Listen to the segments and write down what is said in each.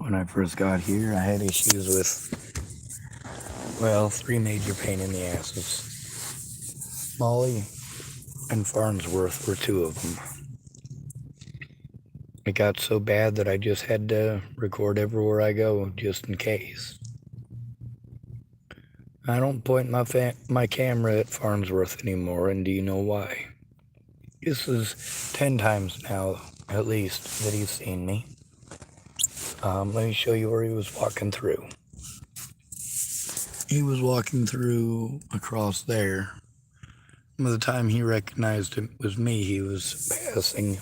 When I first got here, I had issues with, well, three major pain in the asses. Molly and Farnsworth were two of them. It got so bad that I just had to record everywhere I go, just in case. I don't point my camera at Farnsworth anymore, and do you know why? This is 10 times now, at least, that he's seen me. Let me show you where he was walking through. He was walking through across there. By the time he recognized it was me, he was passing.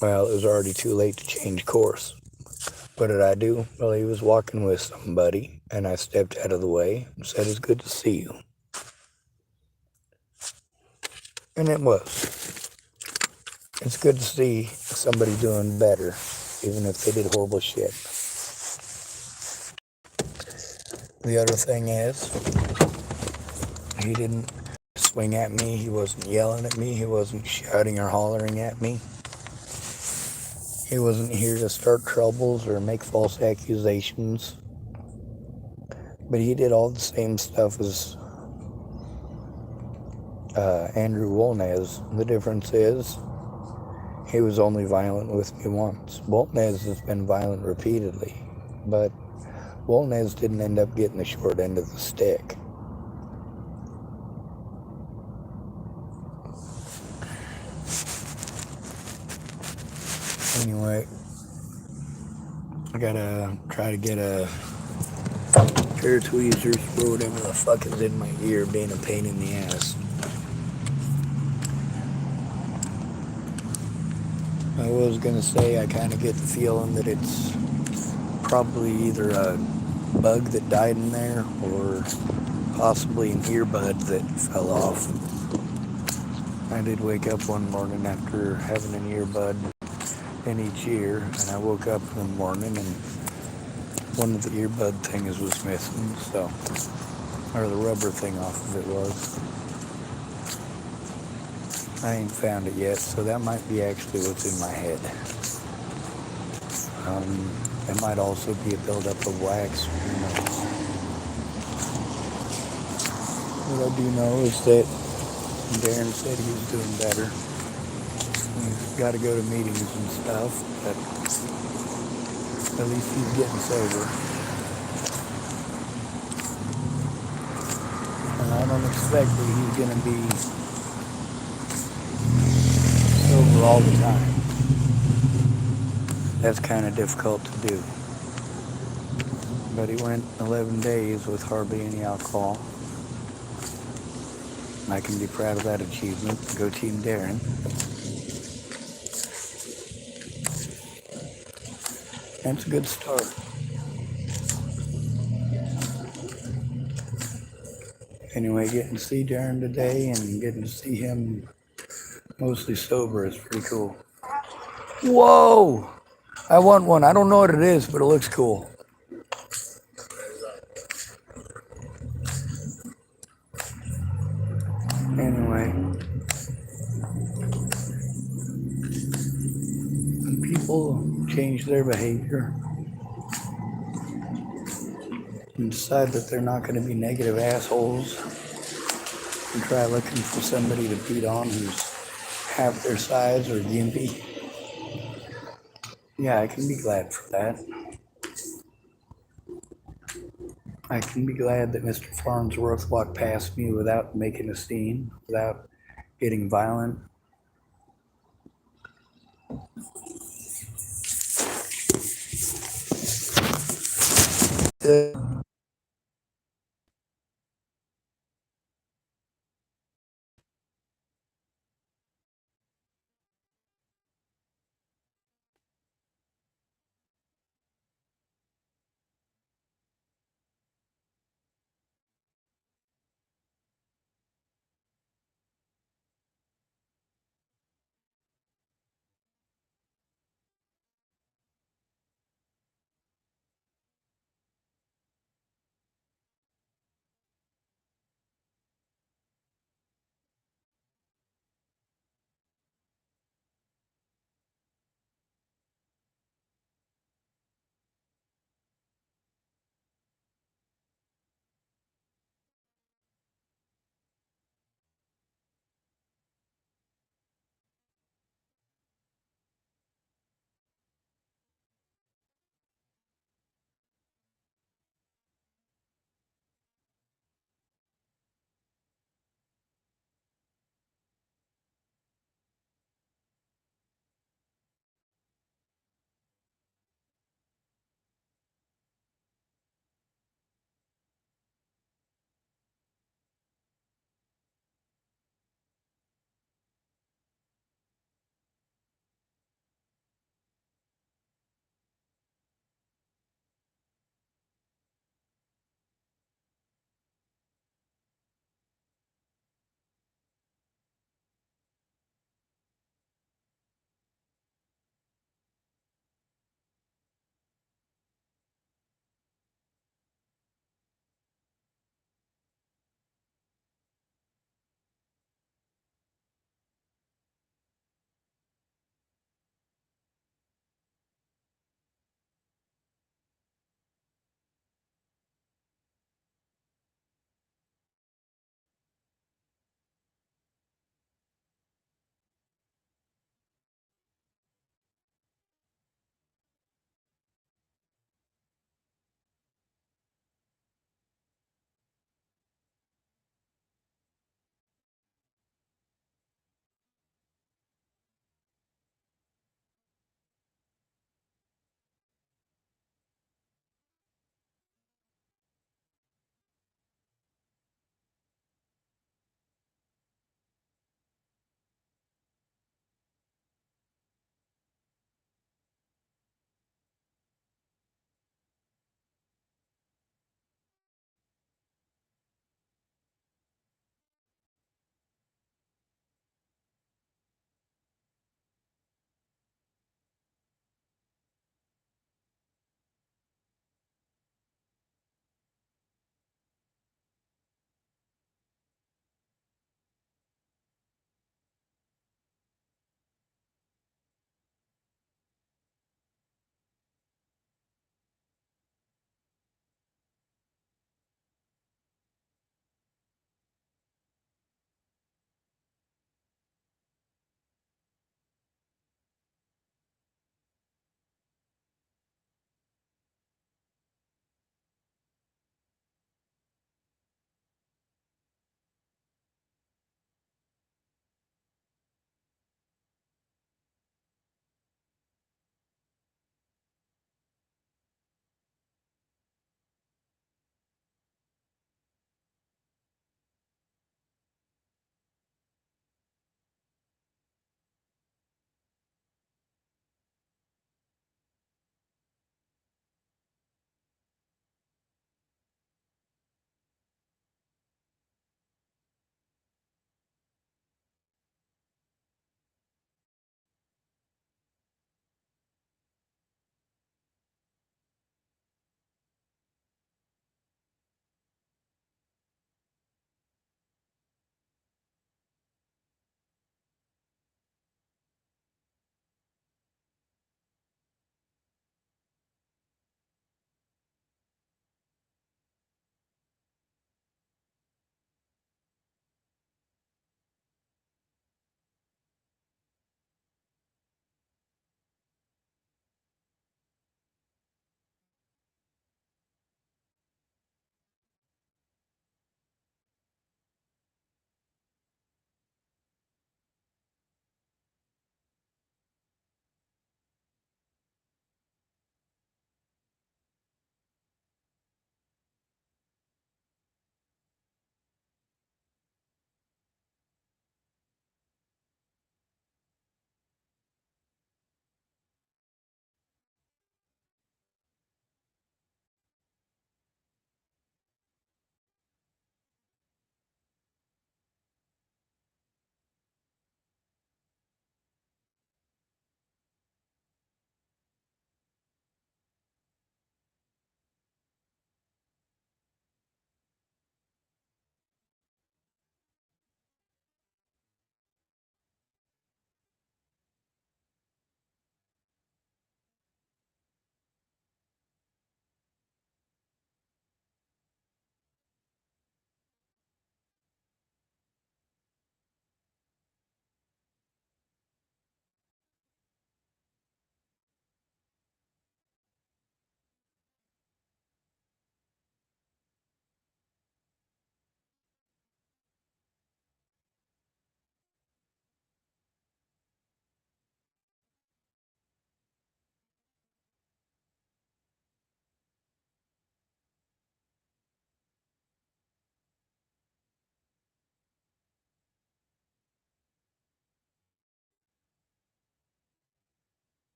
Well, it was already too late to change course. What did I do? Well, he was walking with somebody, and I stepped out of the way and said, "It's good to see you." And it was. It's good to see somebody doing better, even if they did horrible shit. The other thing is, he didn't swing at me, he wasn't yelling at me, he wasn't shouting or hollering at me. He wasn't here to start troubles or make false accusations. But he did all the same stuff as Andrew Wolnez. The difference is, he was only violent with me once. Wolnez has been violent repeatedly, but Wolnez didn't end up getting the short end of the stick. Anyway, I gotta try to get a pair of tweezers or whatever the fuck is in my ear being a pain in the ass. I was gonna say I kind of get the feeling that it's probably either a bug that died in there or possibly an earbud that fell off. I did wake up one morning after having an earbud in each ear, and I woke up one morning and one of the earbud things was missing, so, or the rubber thing off of it was. I ain't found it yet, so that might be actually what's in my head. It might also be a buildup of wax, who knows. What I do know is that Darren said he was doing better. He's got to go to meetings and stuff, but at least he's getting sober. And I don't expect that he's going to be sober all the time. That's kind of difficult to do. But he went 11 days with hardly any alcohol. I can be proud of that achievement. Go Team Darren. That's a good start. Anyway, getting to see Darren today and getting to see him mostly sober is pretty cool. Whoa! I want one. I don't know what it is, but it looks cool. Anyway, when people change their behavior and decide that they're not going to be negative assholes and try looking for somebody to beat on who's half their size or gimpy, yeah, I can be glad for that. I can be glad that Mr. Farnsworth walked past me without making a scene, without getting violent.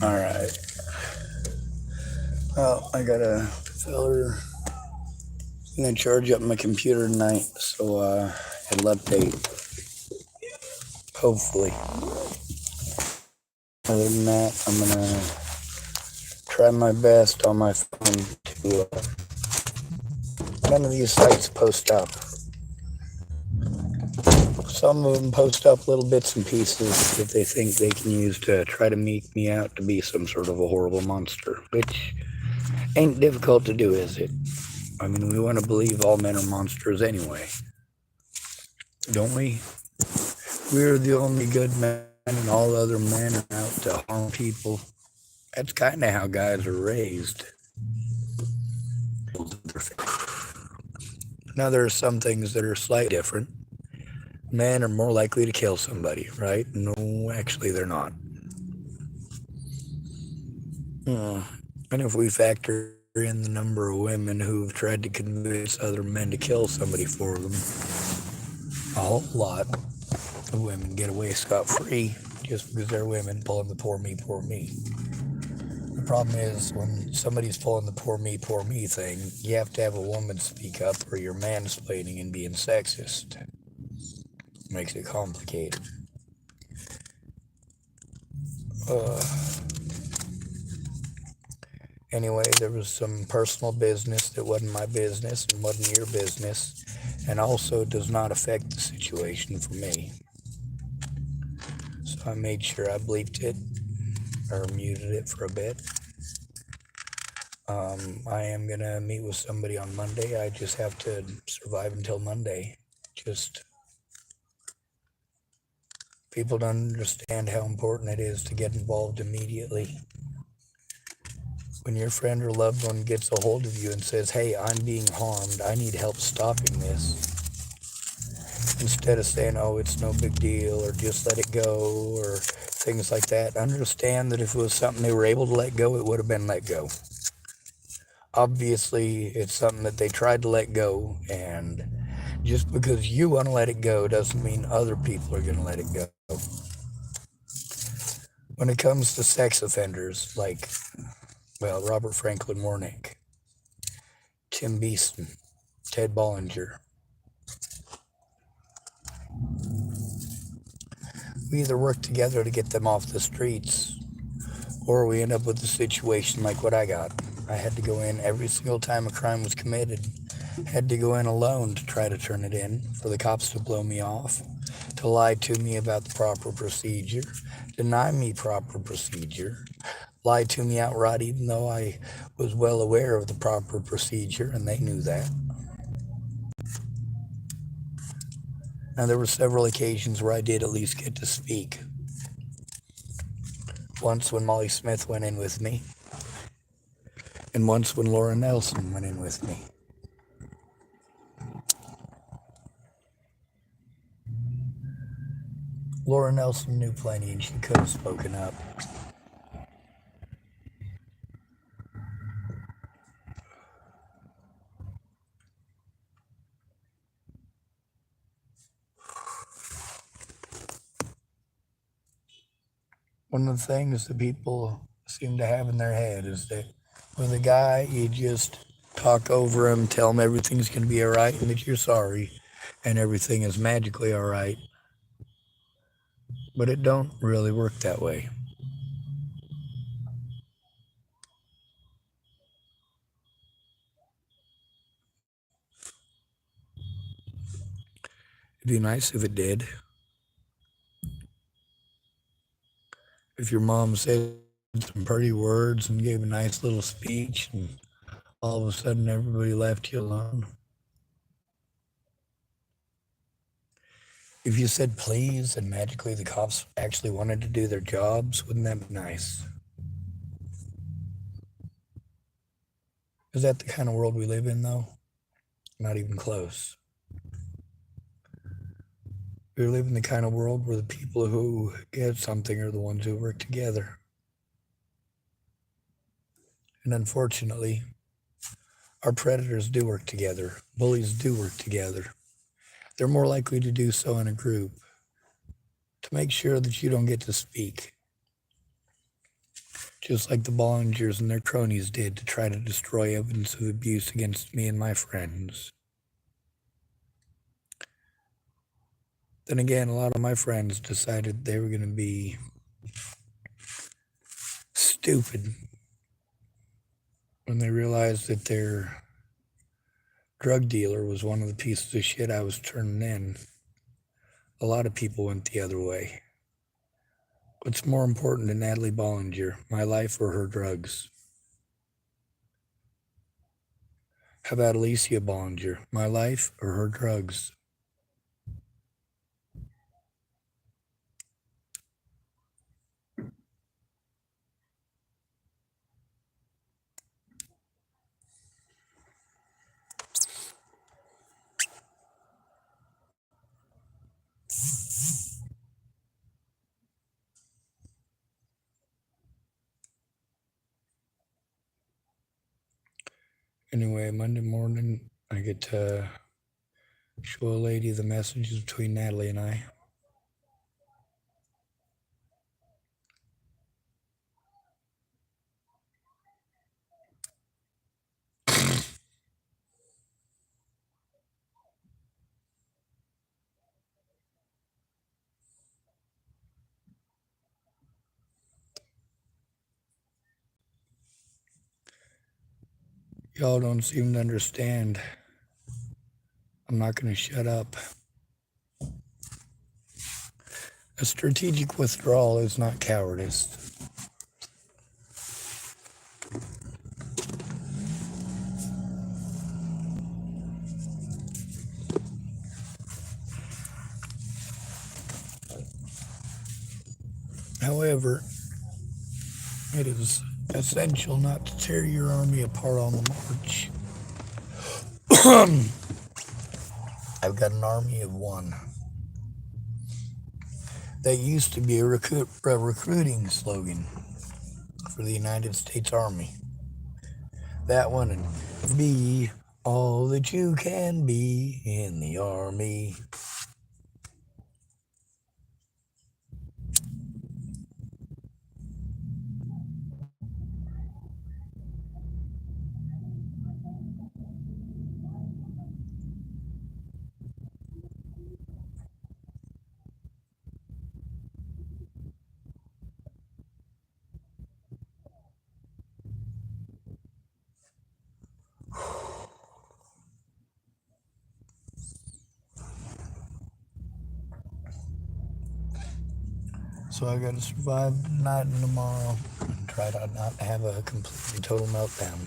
All right. Well, I got a feller gonna charge up my computer tonight, so it'll update. Hopefully. Other than that, I'm gonna try my best on my phone to none of these sites post up. Some of them post up little bits and pieces that they think they can use to try to make me out to be some sort of a horrible monster, which ain't difficult to do, is it? I mean, we want to believe all men are monsters anyway, don't we? We're the only good men, and all other men are out to harm people. That's kind of how guys are raised. Now, there are some things that are slightly different. Men are more likely to kill somebody, right? No, actually, they're not. And if we factor in the number of women who've tried to convince other men to kill somebody for them, a whole lot of women get away scot-free just because they're women pulling the poor me, poor me. The problem is when somebody's pulling the poor me thing, you have to have a woman speak up or you're mansplaining and being sexist. Makes it complicated. Anyway, there was some personal business that wasn't my business and wasn't your business, and also does not affect the situation for me. So I made sure I bleeped it or muted it for a bit. I am going to meet with somebody on Monday. I just have to survive until Monday. Just people don't understand how important it is to get involved immediately. When your friend or loved one gets a hold of you and says, hey, I'm being harmed, I need help stopping this, instead of saying, oh, it's no big deal, or just let it go, or things like that, understand that if it was something they were able to let go, it would have been let go. Obviously, it's something that they tried to let go, and just because you want to let it go doesn't mean other people are going to let it go. When it comes to sex offenders, like, well, Robert Franklin Warnick, Tim Beeson, Ted Bollinger, we either work together to get them off the streets, or we end up with a situation like what I got. I had to go in every single time a crime was committed. Had to go in alone to try to turn it in, for the cops to blow me off, to lie to me about the proper procedure, deny me proper procedure, lie to me outright even though I was well aware of the proper procedure and they knew that. Now, there were several occasions where I did at least get to speak. Once when Molly Smith went in with me, and once when Laura Nelson went in with me. Laura Nelson knew plenty and she could have spoken up. One of the things that people seem to have in their head is that with a guy, you just talk over him, tell him everything's going to be all right and that you're sorry and everything is magically all right. But it don't really work that way. It'd be nice if it did. If your mom said some pretty words and gave a nice little speech and all of a sudden everybody left you alone. If you said please and magically the cops actually wanted to do their jobs, wouldn't that be nice? Is that the kind of world we live in, though? Not even close. We live in the kind of world where the people who get something are the ones who work together. And unfortunately, our predators do work together. Bullies do work together. They're more likely to do so in a group to make sure that you don't get to speak, just like the Bollingers and their cronies did to try to destroy evidence of abuse against me and my friends. Then again, a lot of my friends decided they were going to be stupid when they realized that their drug dealer was one of the pieces of shit I was turning in. A lot of people went the other way. What's more important to Natalie Bollinger, my life or her drugs? How about Alicia Bollinger, my life or her drugs? Anyway, Monday morning, I get to show a lady the messages between Natalie and I. Y'all don't seem to understand. I'm not going to shut up. A strategic withdrawal is not cowardice. However, it is essential not to tear your army apart on the march. I've got an army of one. That used to be a recruiting slogan for the United States Army. That one and be all that you can be in the Army. So I got to survive tonight and tomorrow and try to not have a completely total meltdown.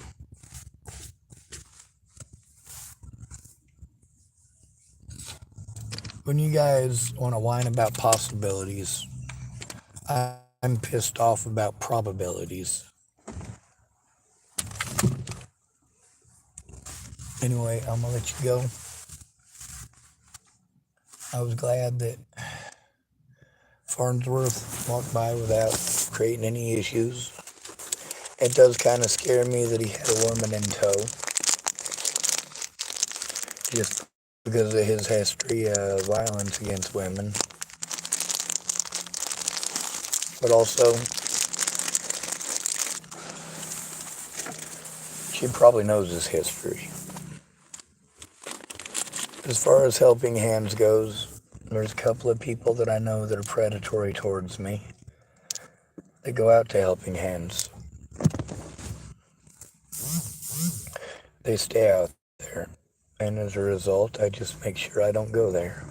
When you guys want to whine about possibilities, I'm pissed off about probabilities. Anyway, I'm going to let you go. I was glad that Farnsworth walked by without creating any issues. It does kind of scare me that he had a woman in tow, just because of his history of violence against women. But also, she probably knows his history. As far as helping hands goes, there's a couple of people that I know that are predatory towards me. They go out to helping hands. They stay out there. And as a result, I just make sure I don't go there.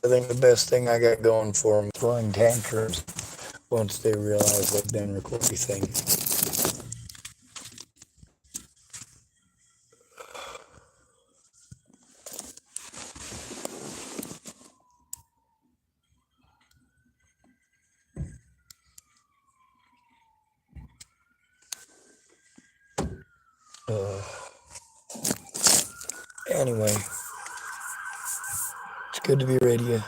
I think the best thing I got going for them is throwing tantrums once they realize they've done recording everything. Anyway, it's good to be with you.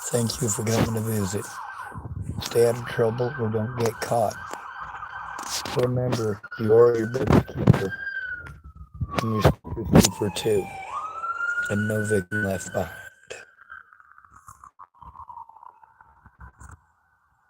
Thank you for coming to visit. stay out of trouble or don't get caught. Remember, you are your brother's keeper, and your sister's keeper too, and no victim left behind.